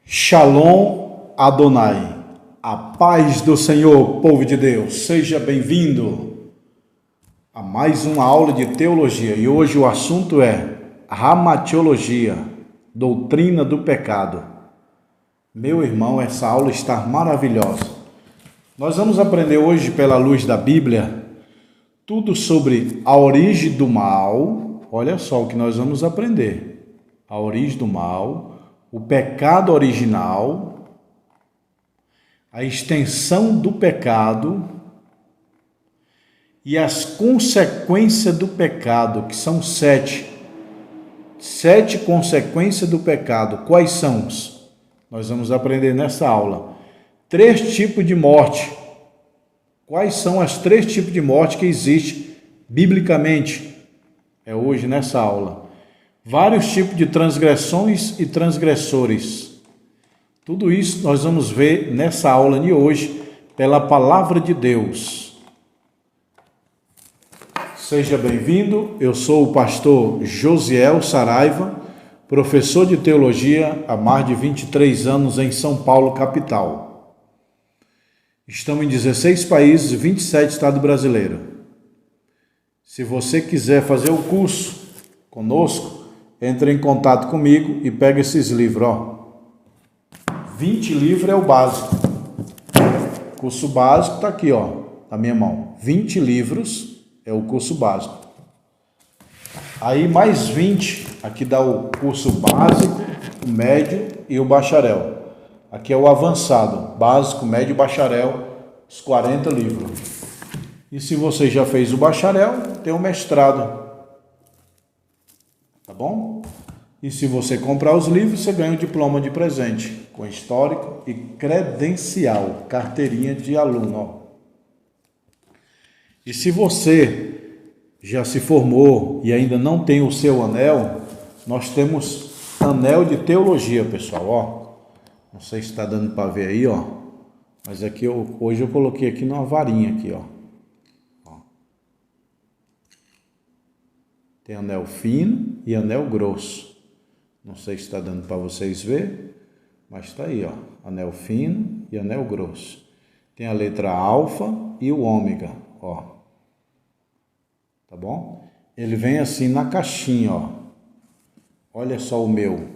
Shalom Adonai, a paz do Senhor, povo de Deus, seja bem-vindo a mais uma aula de teologia e hoje o assunto é ramatiologia, doutrina do pecado. Meu irmão, essa aula está maravilhosa. Nós vamos aprender hoje, pela luz da Bíblia, tudo sobre a origem do mal. Olha só o que nós vamos aprender: a origem do mal, o pecado original, a extensão do pecado e as consequências do pecado, que são sete consequências do pecado. Quais são? Nós vamos aprender nessa aula. 3 tipos de morte. Quais são as 3 tipos de morte que existem biblicamente? É hoje nessa aula. Vários tipos de transgressões e transgressores. Tudo isso nós vamos ver nessa aula de hoje, pela palavra de Deus. Seja bem-vindo, eu sou o pastor Josiel Saraiva, professor de teologia há mais de 23 anos em São Paulo, capital. Estamos em 16 países e 27 estados brasileiros. Se você quiser fazer o curso conosco, entre em contato comigo e pega esses livros, ó. 20 livros é o básico. O curso básico está aqui, ó, na minha mão. 20 livros é o curso básico. Aí mais 20, aqui dá o curso básico, o médio e o bacharel. Aqui é o avançado, básico, médio e bacharel, os 40 livros. E se você já fez o bacharel, tem o mestrado. Tá bom? E se você comprar os livros, você ganha um diploma de presente, com histórico e credencial, carteirinha de aluno, ó. E se você já se formou e ainda não tem o seu anel, nós temos anel de teologia, pessoal, ó. Não sei se está dando para ver aí, ó. Mas aqui hoje eu coloquei aqui numa varinha aqui, ó. Tem anel fino e anel grosso. Não sei se está dando para vocês ver, mas está aí, ó. Anel fino e anel grosso. Tem a letra alfa e o ômega, ó. Tá bom? Ele vem assim na caixinha, ó. Olha só o meu.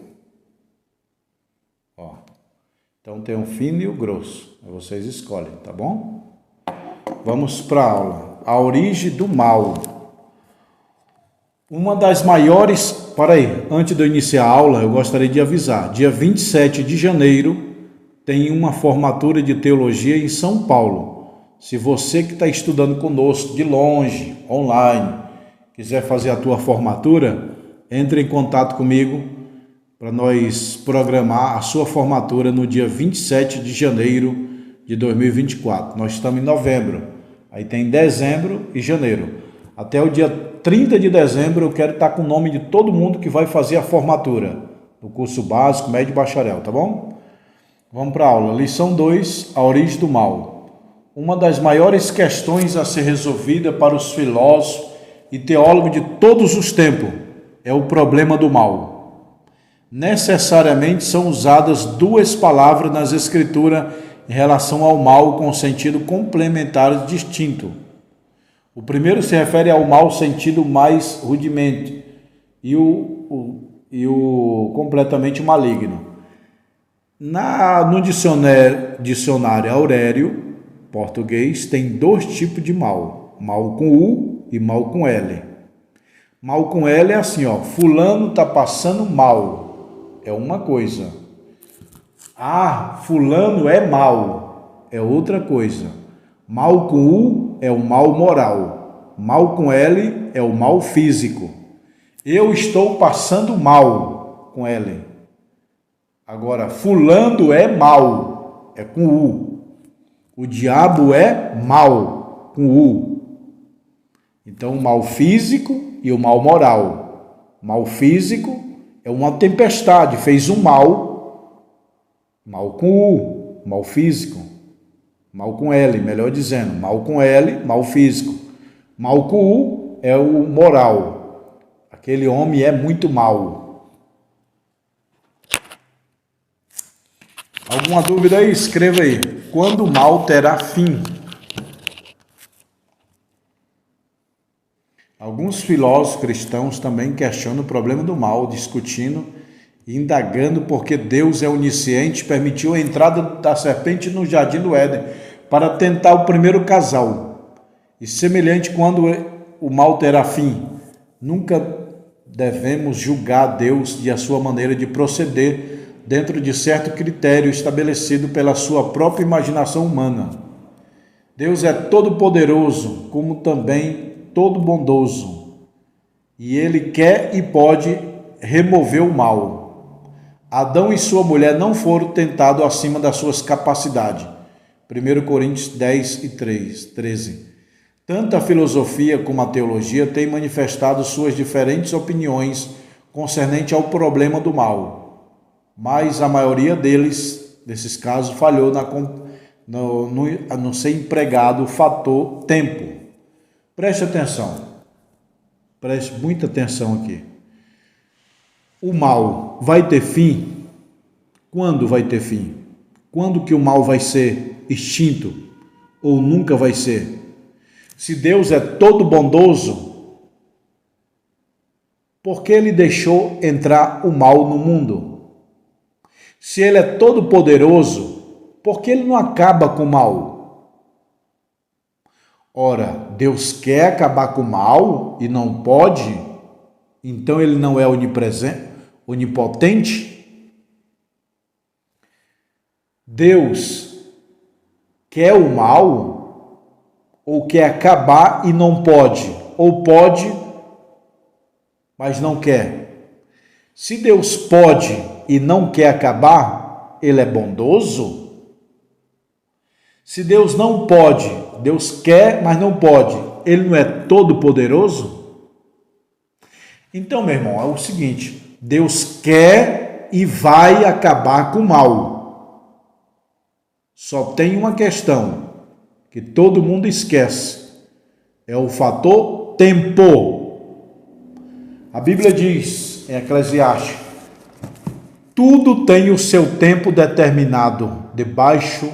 Ó. Então tem o fino e o grosso. Vocês escolhem, tá bom? Vamos para a aula. A origem do mal. Uma das maiores... Antes de eu iniciar a aula, eu gostaria de avisar. Dia 27 de janeiro tem uma formatura de teologia em São Paulo. Se você que está estudando conosco de longe, online, quiser fazer a tua formatura, entre em contato comigo para nós programar a sua formatura no dia 27 de janeiro de 2024. Nós estamos em novembro, aí tem dezembro e janeiro. Até o dia 30 de dezembro eu quero estar com o nome de todo mundo que vai fazer a formatura do curso básico, médio e bacharel, tá bom? Vamos para a aula. Lição 2, a origem do mal. Uma das maiores questões a ser resolvida para os filósofos e teólogos de todos os tempos é o problema do mal. Necessariamente são usadas 2 palavras nas escrituras em relação ao mal com sentido complementar distinto. O primeiro se refere ao mau sentido mais rudimente e o completamente maligno. No dicionário Aurélio, português, tem 2 tipos de mal. Mal com U e mal com L. Mal com L é assim, ó. Fulano está passando mal. É uma coisa. Ah, fulano é mal. É outra coisa. Mal com U é o mal moral. Mal com L é o mal físico. Eu estou passando mal com L. Agora, fulano é mal. É com U. O diabo é mal. Com U. Então, o mal físico e o mal moral. Mal físico é uma tempestade. Fez um mal. Mal com U. Mal físico. Mal com L, melhor dizendo. Mal com L, mal físico. Mal com U é o moral. Aquele homem é muito mal. Alguma dúvida aí? Escreva aí. Quando o mal terá fim? Alguns filósofos cristãos também questionam o problema do mal, discutindo e indagando porque Deus é onisciente, permitiu a entrada da serpente no jardim do Éden para tentar o primeiro casal. E semelhante quando o mal terá fim. Nunca devemos julgar Deus e a sua maneira de proceder dentro de certo critério estabelecido pela sua própria imaginação humana. Deus é todo poderoso, como também todo bondoso, e ele quer e pode remover o mal. Adão e sua mulher não foram tentados acima das suas capacidades. 1 Coríntios 10 e 13. Tanto a filosofia como a teologia têm manifestado suas diferentes opiniões concernente ao problema do mal, mas a maioria desses casos, falhou no ser empregado o fator tempo. Preste atenção, preste muita atenção aqui. O mal vai ter fim? Quando vai ter fim? Quando que o mal vai ser extinto? Ou nunca vai ser? Se Deus é todo bondoso, por que ele deixou entrar o mal no mundo? Se ele é todo poderoso, por que ele não acaba com o mal? Ora, Deus quer acabar com o mal e não pode? Então ele não é onipresente, onipotente? Deus quer o mal ou quer acabar e não pode? Ou pode, mas não quer? Se Deus pode e não quer acabar, ele é bondoso? Se Deus não pode, Deus quer, mas não pode, ele não é todo poderoso? Então, meu irmão, é o seguinte, Deus quer e vai acabar com o mal. Só tem uma questão que todo mundo esquece, é o fator tempo. A Bíblia diz em Eclesiastes, tudo tem o seu tempo determinado debaixo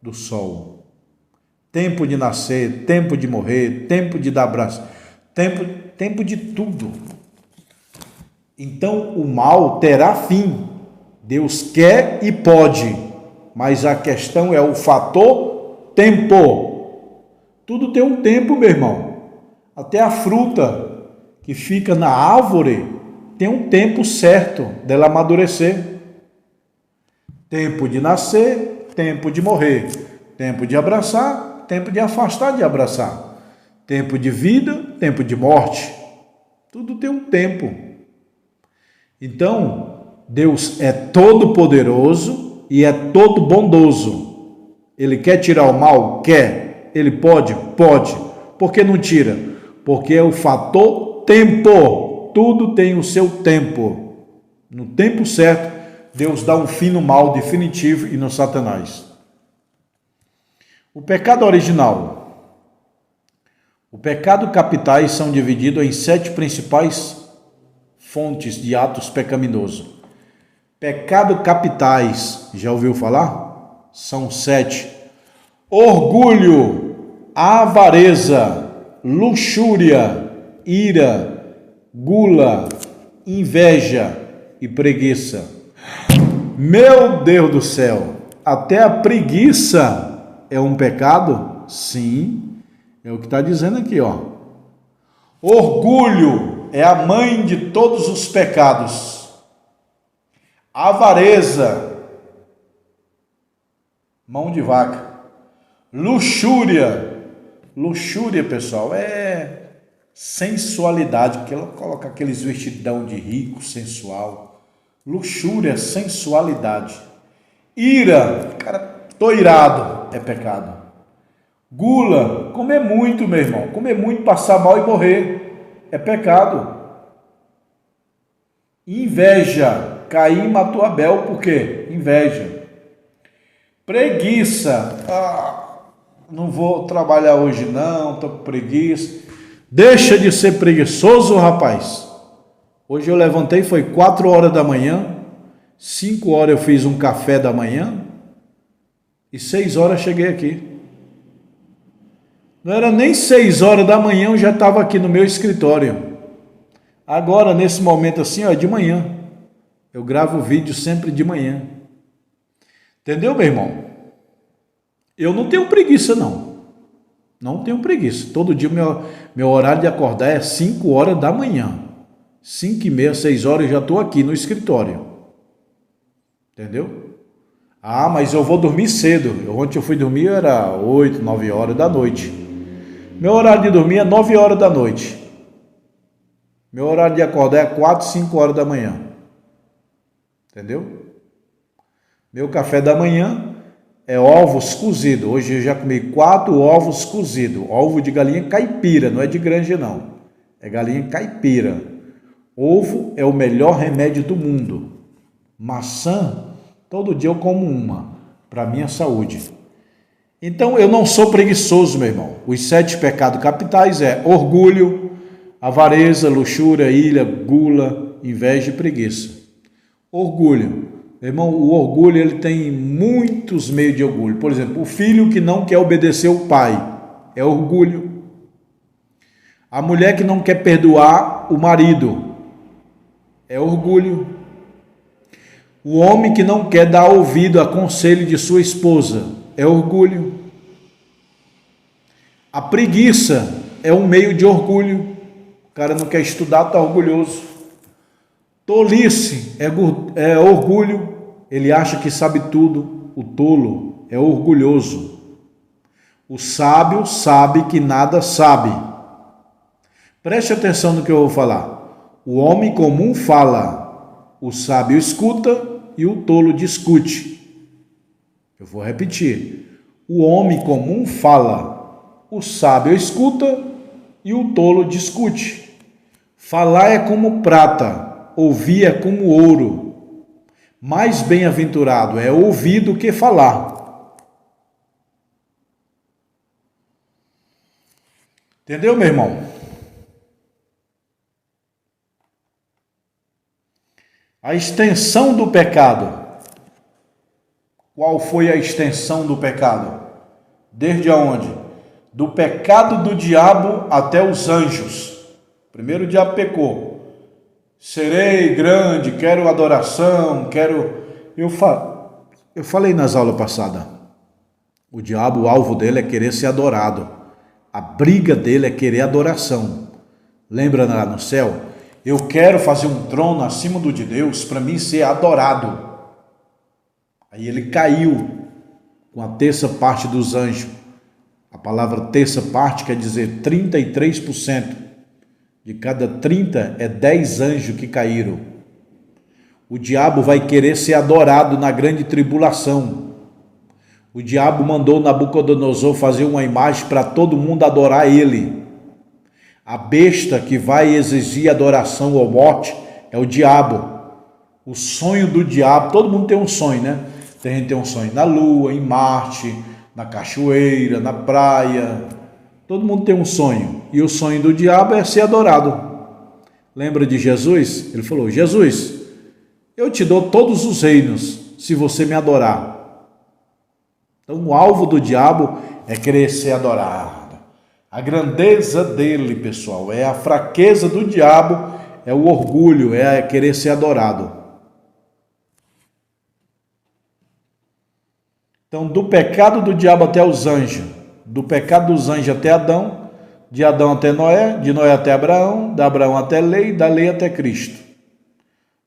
do sol. Tempo de nascer, tempo de morrer, tempo de dar abraço, tempo de tudo. Então o mal terá fim. Deus quer e pode, mas a questão é o fator tempo. Tudo tem um tempo, meu irmão. Até a fruta que fica na árvore tem um tempo certo dela amadurecer. Tempo de nascer, tempo de morrer, tempo de abraçar, tempo de afastar de abraçar, tempo de vida, tempo de morte. Tudo tem um tempo. Então, Deus é todo poderoso e é todo bondoso. Ele quer tirar o mal? Quer. Ele pode? Pode. Por que não tira? Porque é o fator tempo. Tudo tem o seu tempo. No tempo certo, Deus dá um fim no mal definitivo e no Satanás. O pecado original. O pecado capitais são divididos em 7 principais fontes de atos pecaminosos. Pecado capitais, já ouviu falar? São 7. Orgulho, avareza, luxúria, ira, gula, inveja e preguiça. Meu Deus do céu, até a preguiça é um pecado? Sim, é o que está dizendo aqui, ó. Orgulho é a mãe de todos os pecados. Avareza, mão de vaca. Luxúria, pessoal, é sensualidade, porque ela coloca aqueles vestidão de rico, sensual. Luxúria, sensualidade. Ira, cara, tô irado, é pecado. Gula, comer muito, meu irmão, comer muito, passar mal e morrer, é pecado. Inveja, Caim matou Abel, por quê? Inveja. Preguiça, não vou trabalhar hoje não, estou com preguiça. Deixa de ser preguiçoso, rapaz. Hoje eu levantei, foi 4 horas da manhã, 5 horas eu fiz um café da manhã e 6 horas cheguei aqui. Não era nem 6 horas da manhã, eu já estava aqui no meu escritório. Agora, nesse momento assim, ó, de manhã. Eu gravo o vídeo sempre de manhã. Entendeu, meu irmão? Eu não tenho preguiça, não. Não tenho preguiça. Todo dia meu horário de acordar é 5 horas da manhã. 5h30, 6 horas eu já estou aqui no escritório. Entendeu? Ah, mas eu vou dormir cedo. Ontem eu fui dormir, era 8, 9 horas da noite. Meu horário de dormir é 9 horas da noite. Meu horário de acordar é 4, 5 horas da manhã. Entendeu? Meu café da manhã é ovos cozidos. Hoje eu já comi 4 ovos cozidos. Ovo de galinha caipira, não é de granja não. É galinha caipira. Ovo é o melhor remédio do mundo. Maçã, todo dia eu como uma, para minha saúde. Então eu não sou preguiçoso, meu irmão. Os 7 pecados capitais é orgulho, avareza, luxúria, ira, gula, inveja e preguiça. Orgulho. Meu irmão, o orgulho ele tem muitos meios de orgulho. Por exemplo, o filho que não quer obedecer o pai é orgulho. A mulher que não quer perdoar o marido é orgulho. O homem que não quer dar ouvido a conselho de sua esposa é orgulho. A preguiça é um meio de orgulho. O cara não quer estudar, está orgulhoso. Tolice é orgulho. Ele acha que sabe tudo. O tolo é orgulhoso. O sábio sabe que nada sabe. Preste atenção no que eu vou falar. O homem comum fala, o sábio escuta e o tolo discute. Eu vou repetir. O homem comum fala, o sábio escuta e o tolo discute. Falar é como prata, ouvir é como ouro. Mais bem-aventurado é ouvir do que falar. Entendeu, meu irmão? A extensão do pecado. Qual foi a extensão do pecado? Desde aonde? Do pecado do diabo até os anjos. Primeiro o diabo pecou. Serei grande, quero adoração, quero... Eu falei nas aulas passadas. O diabo, o alvo dele é querer ser adorado. A briga dele é querer adoração. Lembra lá no céu? Eu quero fazer um trono acima do de Deus para mim ser adorado. Aí ele caiu com a terça parte dos anjos. A palavra terça parte quer dizer 33%. De cada 30 é 10 anjos que caíram. O diabo vai querer ser adorado na grande tribulação. O diabo mandou Nabucodonosor fazer uma imagem para todo mundo adorar ele. A besta que vai exigir adoração ou morte é o diabo. O sonho do diabo, todo mundo tem um sonho, né? Tem gente que tem um sonho na lua, em Marte, na cachoeira, na praia. Todo mundo tem um sonho. E o sonho do diabo é ser adorado. Lembra de Jesus? Ele falou, Jesus, eu te dou todos os reinos se você me adorar. Então o alvo do diabo é querer ser adorado. A grandeza dele, pessoal, é a fraqueza do diabo, é o orgulho, é querer ser adorado. Então, do pecado do diabo até os anjos, do pecado dos anjos até Adão, de Adão até Noé, de Noé até Abraão, de Abraão até lei, da lei até Cristo.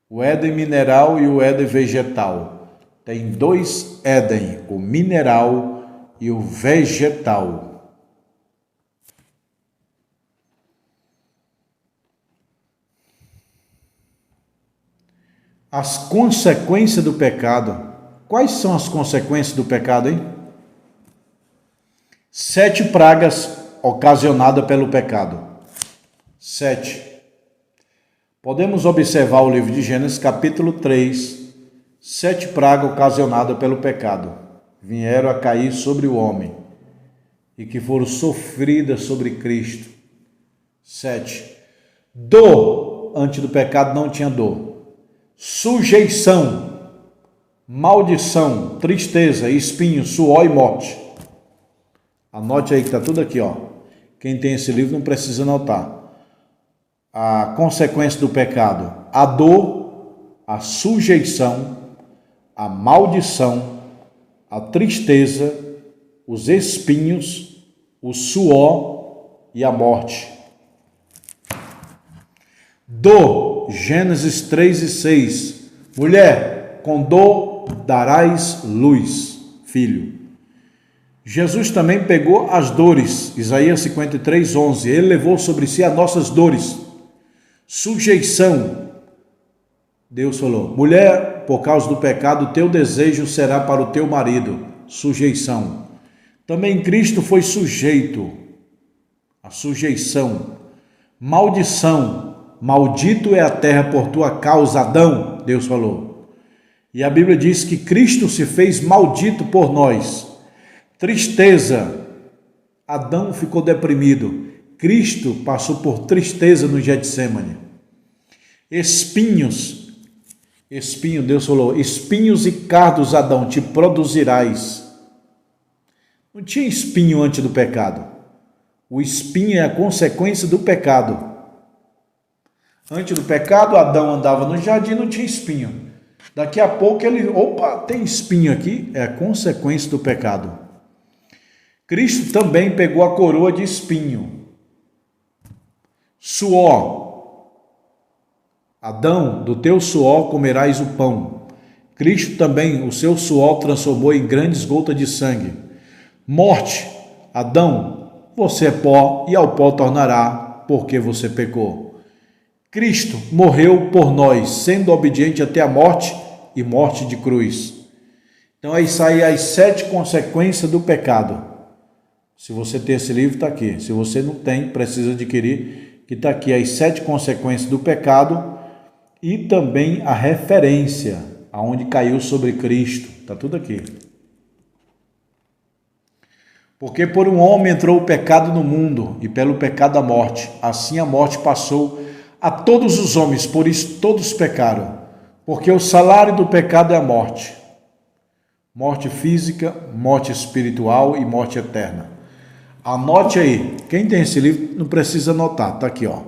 O Éden mineral e o Éden vegetal. Tem 2 Éden, o mineral e o vegetal. As consequências do pecado. Quais são as consequências do pecado, hein? 7 pragas ocasionadas pelo pecado. 7. Podemos observar o livro de Gênesis, capítulo 3. 7 pragas ocasionadas pelo pecado. Vieram a cair sobre o homem e que foram sofridas sobre Cristo. 7. Dor. Antes do pecado não tinha dor. Sujeição. maldição, tristeza, espinho, suor e morte. Anote aí que está tudo aqui, ó. Quem tem esse livro não precisa anotar. A consequência do pecado: a dor, a sujeição, a maldição, a tristeza, os espinhos, o suor e a morte. Dor, Gênesis 3 e 6. Mulher, com dor darás luz, filho. Jesus também pegou as dores, Isaías 53, 11. Ele levou sobre si as nossas dores. Sujeição, Deus falou: mulher, por causa do pecado, teu desejo será para o teu marido. Sujeição. Também Cristo foi sujeito, a sujeição. Maldição, maldito é a terra por tua causa, Adão, Deus falou. E a Bíblia diz que Cristo se fez maldito por nós. Tristeza, Adão ficou deprimido. Cristo passou por tristeza no Getsêmani. Espinhos, Deus falou: espinhos e cardos, Adão, te produzirás. Não tinha espinho antes do pecado. O espinho é a consequência do pecado. Antes do pecado, Adão andava no jardim e não tinha espinho. Daqui a pouco ele, tem espinho aqui, é a consequência do pecado. Cristo também pegou a coroa de espinho. Suor. Adão, do teu suor comerás o pão. Cristo também, o seu suor transformou em grandes gotas de sangue. Morte. Adão, você é pó e ao pó tornará, porque você pecou. Cristo morreu por nós, sendo obediente até a morte e morte de cruz. Então aí saem as 7 consequências do pecado. Se você tem esse livro, está aqui. Se você não tem, precisa adquirir, que está aqui as 7 consequências do pecado e também a referência, aonde caiu sobre Cristo. Está tudo aqui. Porque por um homem entrou o pecado no mundo, e pelo pecado a morte. Assim a morte passou a todos os homens, por isso todos pecaram. Porque o salário do pecado é a morte. Morte física, morte espiritual e morte eterna. Anote aí, quem tem esse livro não precisa anotar, está aqui, ó.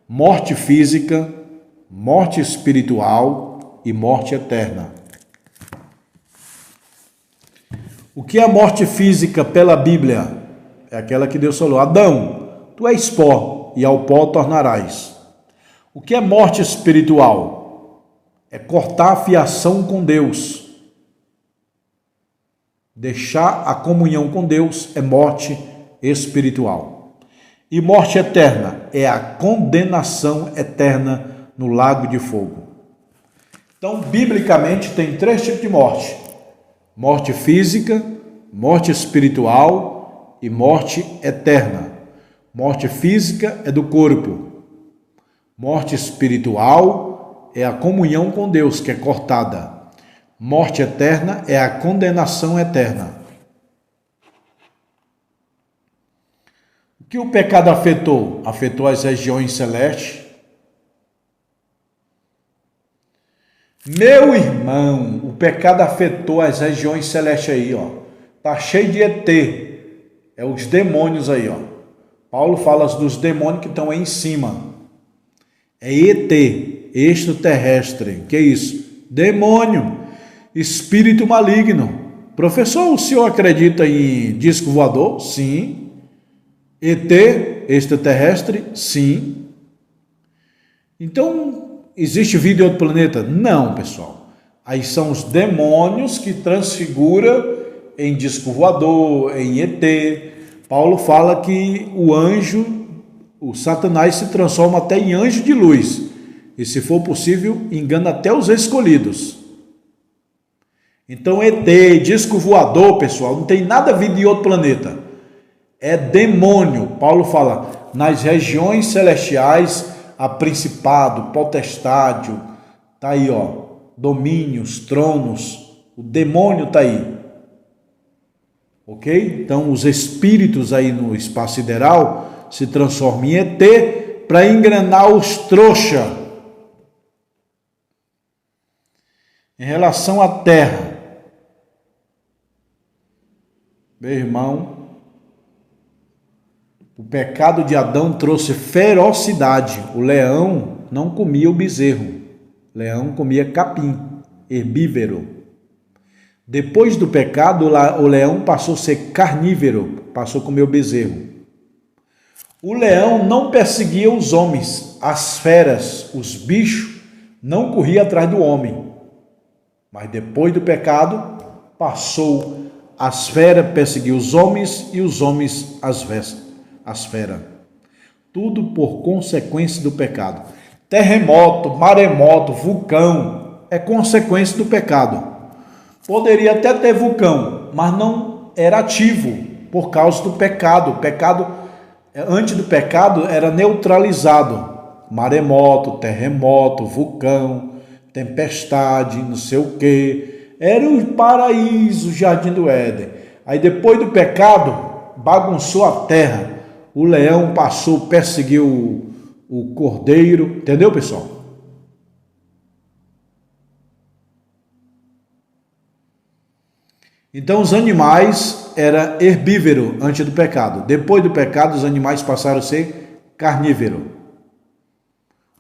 Morte física, morte espiritual e morte eterna. O que é a morte física pela Bíblia? É aquela que Deus falou: Adão, tu és pó e ao pó tornarás. O que é morte espiritual? É cortar a fiação com Deus. Deixar a comunhão com Deus é morte espiritual. E morte eterna é a condenação eterna no lago de fogo. Então, biblicamente, tem 3 tipos de morte: morte física, morte espiritual e morte eterna. Morte física é do corpo. Morte espiritual é a comunhão com Deus, que é cortada. Morte eterna é a condenação eterna. O que o pecado afetou? Afetou as regiões celestes. Meu irmão, o pecado afetou as regiões celestes aí, ó. Tá cheio de ET. É os demônios aí, ó. Paulo fala dos demônios que estão aí em cima. É ET, extraterrestre. Que é isso? Demônio, espírito maligno. Professor, o senhor acredita em disco voador? Sim. ET, extraterrestre? Sim. Então, existe vida em outro planeta? Não, pessoal. Aí são os demônios que transfiguram em disco voador, em ET. Paulo fala que o anjo, o Satanás, se transforma até em anjo de luz. E, se for possível, engana até os escolhidos. Então, ET, disco voador, pessoal, não tem nada a ver de outro planeta. É demônio. Paulo fala, nas regiões celestiais, há principado, potestade, tá aí, ó, domínios, tronos, o demônio tá aí. Ok? Então, os espíritos aí no espaço sideral se transformam em ET para enganar os trouxa. Em relação à terra, meu irmão, o pecado de Adão trouxe ferocidade. O leão não comia o bezerro. O leão comia capim, herbívoro. Depois do pecado, o leão passou a ser carnívoro, passou a comer o bezerro. O leão não perseguia os homens, as feras, os bichos, não corria atrás do homem. Mas depois do pecado, passou as feras a perseguir os homens e os homens as feras. Tudo por consequência do pecado. Terremoto, maremoto, vulcão, é consequência do pecado. Poderia até ter vulcão, mas não era ativo por causa do pecado. O pecado, antes do pecado, era neutralizado. Maremoto, terremoto, vulcão, tempestade, não sei o quê. Era o paraíso, o jardim do Éden. Aí depois do pecado, bagunçou a terra. O leão passou, perseguiu o cordeiro. Entendeu, pessoal? Então os animais eram herbívoros antes do pecado. Depois do pecado, os animais passaram a ser carnívoros.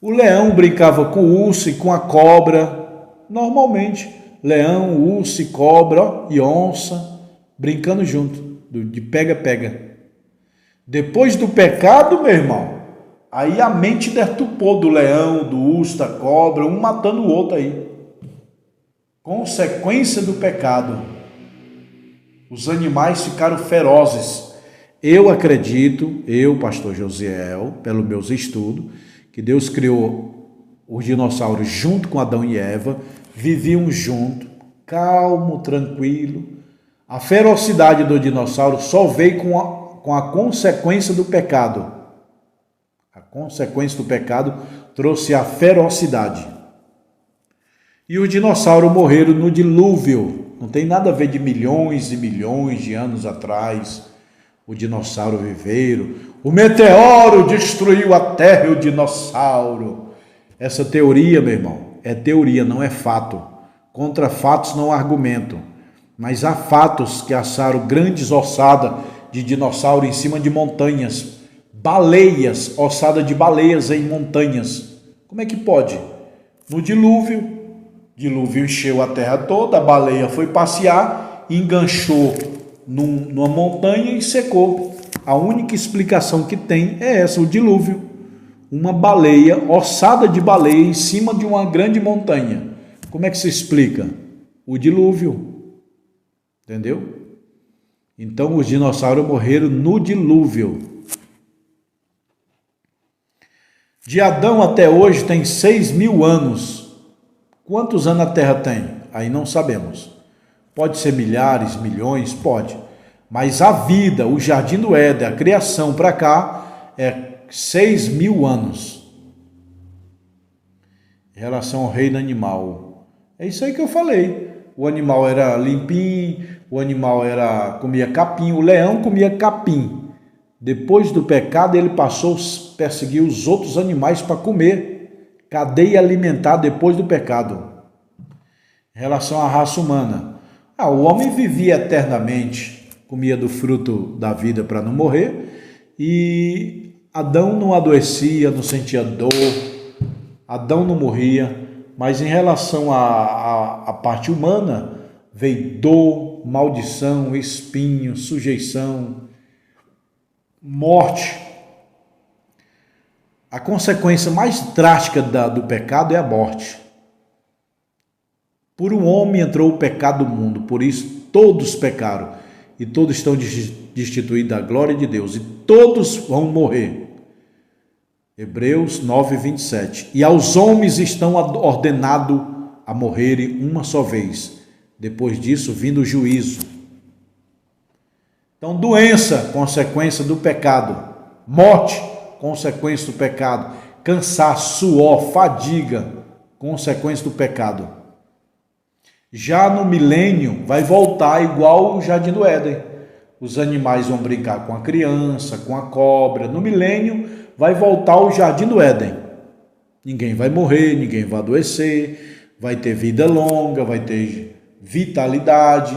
O leão brincava com o urso e com a cobra, normalmente. Leão, urso, cobra e onça, brincando junto, de pega-pega. Depois do pecado, meu irmão, aí a mente deturpou do leão, do urso, da cobra, um matando o outro aí. Consequência do pecado. Os animais ficaram ferozes. Eu acredito, pastor Josiel, pelos meus estudos, que Deus criou os dinossauros junto com Adão e Eva, viviam junto, calmo, tranquilo. A ferocidade do dinossauro só veio com a consequência do pecado. A consequência do pecado trouxe a ferocidade. E os dinossauros morreram no dilúvio. Não tem nada a ver de milhões e milhões de anos atrás. O dinossauro viveram. O meteoro destruiu a terra e o dinossauro. Essa teoria, meu irmão, é teoria, não é fato. Contra fatos não há argumento. Mas há fatos que acharam grandes ossadas de dinossauro em cima de montanhas. Baleias, ossada de baleias em montanhas. Como é que pode? No dilúvio encheu a terra toda, a baleia foi passear, enganchou numa montanha e secou. A única explicação que tem é essa, o dilúvio. Uma baleia, ossada de baleia em cima de uma grande montanha. Como é que se explica? O dilúvio. Entendeu? Então os dinossauros morreram no dilúvio. De Adão até hoje tem 6.000 anos. Quantos anos a Terra tem? Aí não sabemos. Pode ser milhares, milhões, pode. Mas a vida, o jardim do Éden, a criação para cá, é 6.000 anos. Em relação ao reino animal. É isso aí que eu falei. O animal era limpinho, o animal comia capim, o leão comia capim. Depois do pecado, ele passou a perseguir os outros animais para comer. Cadeia alimentar depois do pecado. Em relação à raça humana. O homem vivia eternamente, comia do fruto da vida para não morrer. E Adão não adoecia, não sentia dor. Adão não morria. Mas em relação à parte humana, veio dor, maldição, espinho, sujeição, morte. A consequência mais drástica do pecado é a morte. Por um homem entrou o pecado no mundo, por isso todos pecaram e todos estão destituídos da glória de Deus e todos vão morrer. Hebreus 9, 27. E aos homens estão ordenados a morrerem uma só vez. Depois disso, vindo o juízo. Então, doença, consequência do pecado. Morte, consequência do pecado. Cansaço, suor, fadiga, consequência do pecado. Já no milênio, vai voltar igual o jardim do Éden. Os animais vão brincar com a criança, com a cobra. No milênio, vai voltar ao jardim do Éden. Ninguém vai morrer, ninguém vai adoecer, vai ter vida longa, vai ter vitalidade.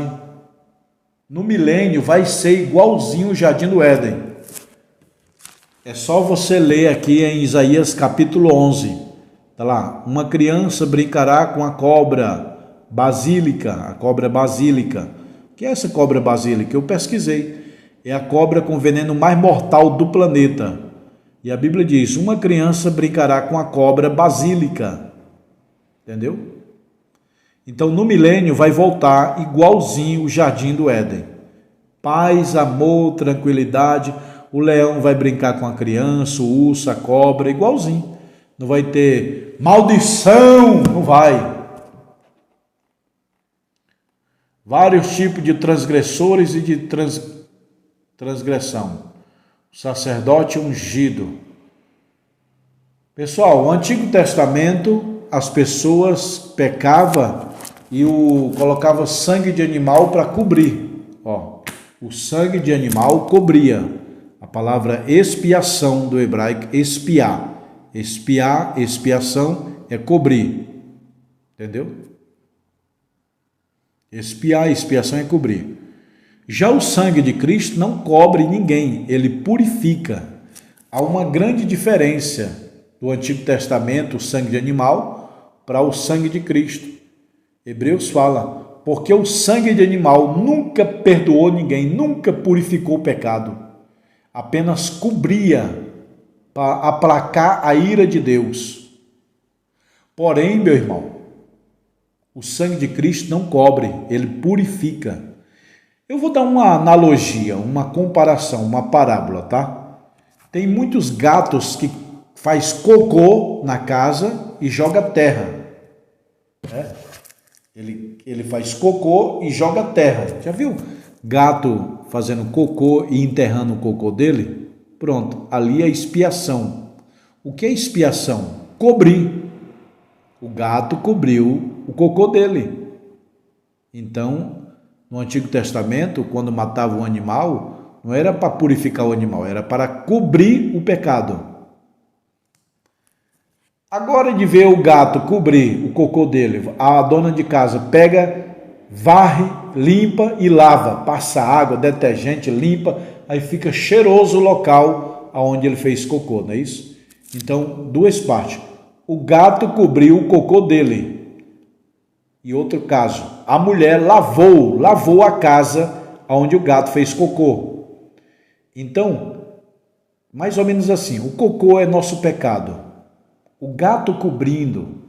No milênio vai ser igualzinho o Jardim do Éden. É só você ler aqui em Isaías capítulo 11. Tá lá, uma criança brincará com a cobra basílica, a cobra basílica. O que é essa cobra basílica? Eu pesquisei. É a cobra com veneno mais mortal do planeta. E a Bíblia diz, uma criança brincará com a cobra basílica. Entendeu? Então, no milênio vai voltar igualzinho o Jardim do Éden. Paz, amor, tranquilidade. O leão vai brincar com a criança, o urso, a cobra, igualzinho. Não vai ter maldição, não vai. Vários tipos de transgressores e de transgressão. O sacerdote ungido. Pessoal, o Antigo Testamento, as pessoas pecavam e colocava sangue de animal para cobrir. Ó, o sangue de animal cobria. A palavra expiação do hebraico, expiar. Expiar, expiação é cobrir. Entendeu? Expiar, expiação é cobrir. Já o sangue de Cristo não cobre ninguém, ele purifica. Há uma grande diferença do Antigo Testamento, o sangue de animal, para o sangue de Cristo. Hebreus fala, porque o sangue de animal nunca perdoou ninguém, nunca purificou o pecado, apenas cobria para aplacar a ira de Deus. Porém, meu irmão, o sangue de Cristo não cobre, ele purifica. Eu vou dar uma analogia, uma comparação, uma parábola, tá? Tem muitos gatos que faz cocô na casa e joga terra. Né? Ele faz cocô e joga terra. Já viu gato fazendo cocô e enterrando o cocô dele? Pronto, ali é expiação. O que é expiação? Cobrir. O gato cobriu o cocô dele. Então, no Antigo Testamento, quando matava um animal, não era para purificar o animal, era para cobrir o pecado. Agora de ver o gato cobrir o cocô dele, a dona de casa pega, varre, limpa e lava, passa água, detergente, limpa, aí fica cheiroso o local onde ele fez cocô, não é isso? Então, duas partes. O gato cobriu o cocô dele. E outro caso, a mulher lavou a casa onde o gato fez cocô. Então, mais ou menos assim, o cocô é nosso pecado. O gato cobrindo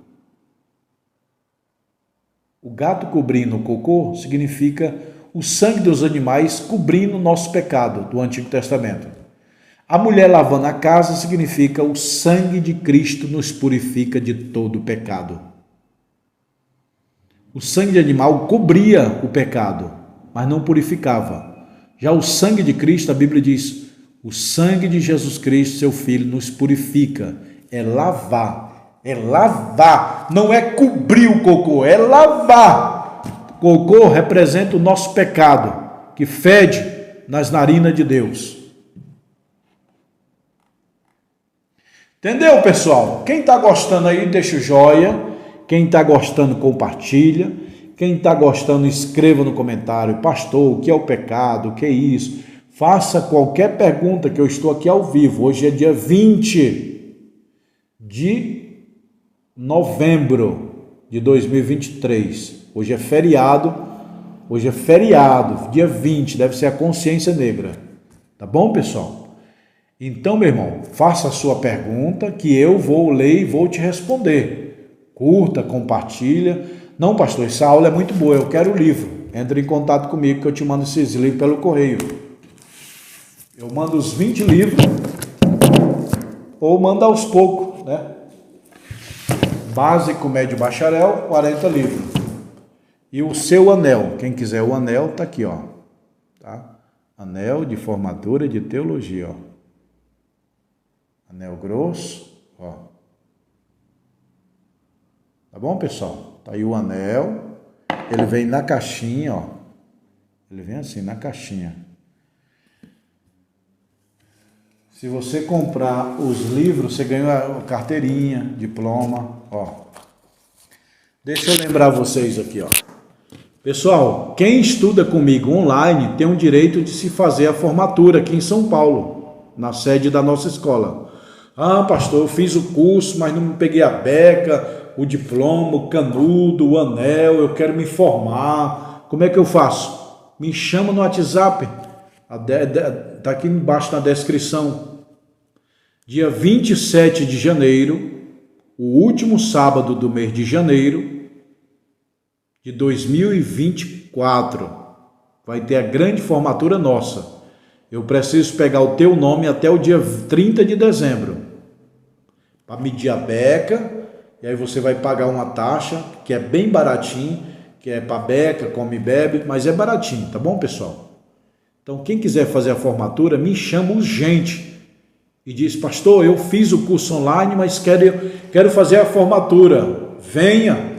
o cocô significa o sangue dos animais cobrindo o nosso pecado do Antigo Testamento. A mulher lavando a casa significa o sangue de Cristo nos purifica de todo o pecado. O sangue de animal cobria o pecado, mas não purificava. Já o sangue de Cristo, a Bíblia diz, o sangue de Jesus Cristo, seu Filho, nos purifica. É lavar, não é cobrir o cocô, é lavar. Cocô representa o nosso pecado, que fede nas narinas de Deus. Entendeu, pessoal? Quem está gostando aí, deixa o joia. Quem está gostando, compartilha. Quem está gostando, escreva no comentário. Pastor, o que é o pecado? O que é isso? Faça qualquer pergunta, que eu estou aqui ao vivo. Hoje é dia 20 de novembro de 2023. Hoje é feriado. Dia 20, deve ser a consciência negra. Tá bom, pessoal? Então, meu irmão, faça a sua pergunta que eu vou ler e vou te responder. Curta, compartilha. Não, pastor, essa aula é muito boa, eu quero o livro. Entre em contato comigo que eu te mando esses livros pelo correio. Eu mando os 20 livros ou mando aos poucos, né? Básico, médio, bacharel, 40 livros. E o seu anel, quem quiser o anel, tá aqui, ó. Tá? Anel de formatura de teologia, ó. Anel grosso, ó. Tá bom, pessoal? Tá aí o anel. Ele vem na caixinha, ó. Ele vem assim, na caixinha. Se você comprar os livros, você ganha a carteirinha, diploma, ó. Deixa eu lembrar vocês aqui, ó. Pessoal, quem estuda comigo online tem o direito de se fazer a formatura aqui em São Paulo, na sede da nossa escola. Ah, pastor, eu fiz o curso, mas não peguei a beca, o diploma, o canudo, o anel, eu quero me formar. Como é que eu faço? Me chama no WhatsApp, tá aqui embaixo na descrição. Dia 27 de janeiro, o último sábado do mês de janeiro de 2024, vai ter a grande formatura nossa. Eu preciso pegar o teu nome até o dia 30 de dezembro, para medir a beca, e aí você vai pagar uma taxa, que é bem baratinho, que é para beca, come e bebe, mas é baratinho, tá bom, pessoal? Então, quem quiser fazer a formatura, me chama urgente e diz, pastor, eu fiz o curso online, mas quero fazer a formatura. Venha.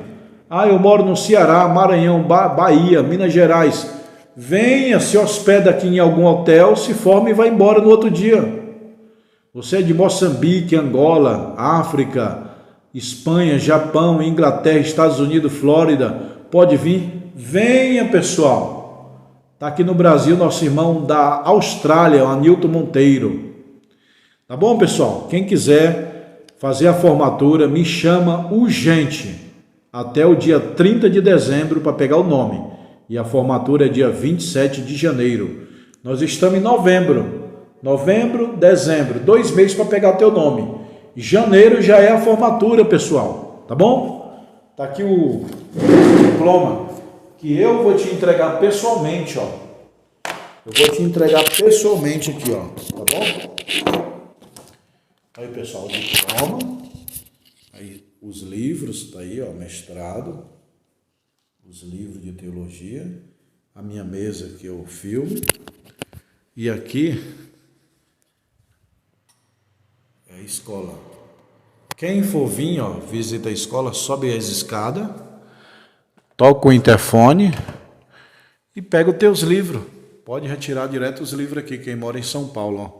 Ah, eu moro no Ceará, Maranhão, Bahia, Minas Gerais. Venha, se hospeda aqui em algum hotel, se forma e vai embora no outro dia. Você é de Moçambique, Angola, África, Espanha, Japão, Inglaterra, Estados Unidos, Flórida, pode vir? Venha, pessoal. Está aqui no Brasil nosso irmão da Austrália, o Anilton Monteiro. Tá bom, pessoal? Quem quiser fazer a formatura, me chama urgente. Até o dia 30 de dezembro para pegar o nome. E a formatura é dia 27 de janeiro. Nós estamos em novembro. Novembro, dezembro. 2 meses para pegar teu nome. Janeiro já é a formatura, pessoal. Tá bom? Tá aqui o diploma que eu vou te entregar pessoalmente, ó. Eu vou te entregar pessoalmente aqui, ó. Tá bom? Aí, pessoal, o diploma. Aí, os livros, tá aí, ó, mestrado. Os livros de teologia. A minha mesa que eu filmo. E aqui é a escola. Quem for vir, ó, visita a escola, sobe as escadas, toca o interfone e pega os teus livros. Pode retirar direto os livros aqui, quem mora em São Paulo, ó.